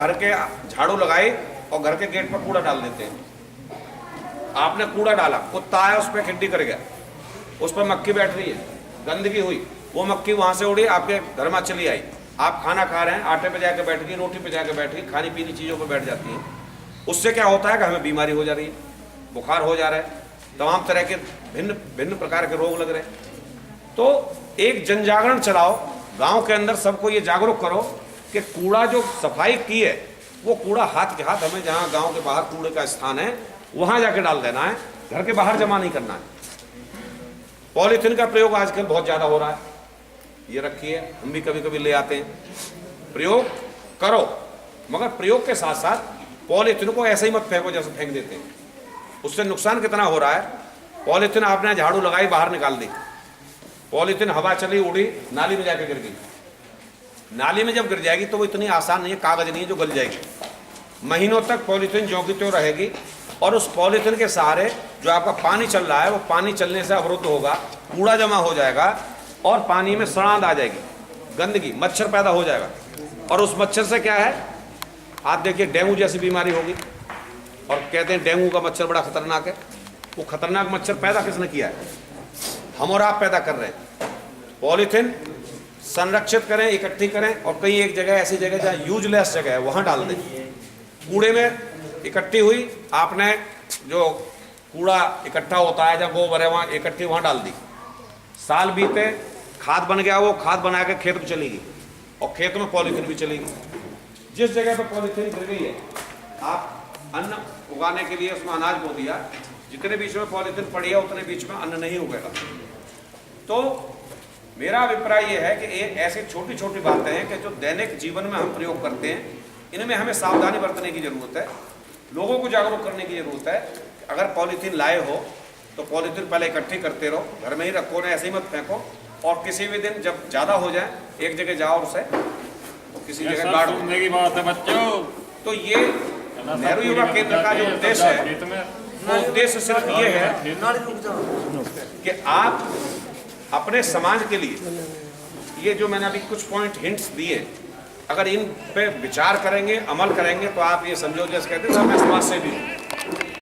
घर के झाड़ू लगाई और घर के गेट पर कूड़ा डाल देते हैं। आपने कूड़ा डाला, कुत्ता आया उस पर खिड्डी कर गया, उस पर मक्खी बैठ रही है, गंदगी हुई, वो मक्खी वहां से उड़ी आपके घर में चली आई, आप खाना खा रहे हैं, आटे पे जाके बैठ गई, रोटी पे जाके बैठ गई, खानी पीनी चीज़ों पे बैठ जाती है। उससे क्या होता है कि हमें बीमारी हो जा रही है, बुखार हो जा रहा है, तमाम तरह के भिन्न भिन्न प्रकार के रोग लग रहे हैं। तो एक जन जागरण चलाओ, गांव के अंदर सबको ये जागरूक करो कि कूड़ा जो सफाई की है वो कूड़ा हाथ के हाथ हमें जहाँ गांव के बाहर कूड़े का स्थान है वहां जाके डाल देना है, घर के बाहर जमा नहीं करना है। पॉलीथीन का प्रयोग आजकल बहुत ज्यादा हो रहा है, ये रखिए, हम भी कभी कभी ले आते हैं। प्रयोग करो, मगर प्रयोग के साथ साथ पॉलीथीन को ऐसे ही मत फेंको जैसे फेंक देते हैं, उससे नुकसान कितना हो रहा है। पॉलीथीन आपने झाड़ू लगाई बाहर निकाल दी, पॉलीथीन हवा चली उड़ी नाली में जाके गिर गई। नाली में जब गिर जाएगी तो वो इतनी आसान नहीं है, कागज नहीं है जो गल जाएगी, महीनों तक पॉलीथीन जो की त्यों रहेगी। और उस पॉलीथीन के सहारे जो आपका पानी चल रहा है वो पानी चलने से अवरुद्ध होगा, कूड़ा जमा हो जाएगा और पानी में सड़ांध आ जाएगी, गंदगी, मच्छर पैदा हो जाएगा। और उस मच्छर से क्या है, आप देखिए डेंगू जैसी बीमारी होगी। और कहते हैं डेंगू का मच्छर बड़ा खतरनाक है, वो खतरनाक मच्छर पैदा किसने किया है, हम और आप पैदा कर रहे हैं। पॉलीथीन संरक्षित करें, इकट्ठी करें और कहीं एक जगह ऐसी जगह जहाँ यूजलेस जगह है वहाँ डाल दें। कूड़े में इकट्ठी हुई, आपने जो कूड़ा इकट्ठा होता है जहाँ गोबर है वहाँ इकट्ठी वहाँ डाल दी, साल बीते खाद बन गया, वो खाद बना के खेत में चली गई और खेत में पॉलीथीन भी चली गई। जिस जगह पर पॉलीथीन गिर गई है, आप अन्न उगाने के लिए उसमें अनाज बो दिया, जितने बीच में पॉलीथीन पड़ी है उतने बीच में अन्न नहीं उगेगा। तो मेरा अभिप्राय यह है कि ये ऐसी छोटी छोटी बातें हैं कि जो दैनिक जीवन में हम प्रयोग करते हैं, इनमें हमें सावधानी बरतने की जरूरत है, लोगों को जागरूक करने की जरूरत है। अगर पॉलीथीन लाए हो तो पॉलीथीन पहले इकट्ठी करते रहो, घर में ही रखो, ना ऐसे ही मत फेंको। और किसी भी दिन जब ज्यादा हो जाए एक जगह जाओ उसे किसी जगह गाड़ दो। की बात है बच्चों। तो ये नेहरू युवा केंद्र का जो उद्देश्य है वो उद्देश्य सिर्फ ये है कि आप अपने समाज के लिए ये जो मैंने अभी कुछ पॉइंट हिंट्स दिए, अगर इन पे विचार करेंगे, अमल करेंगे, तो आप ये समझो जैसे कहते हैं सब मैं समाज से भी हूँ।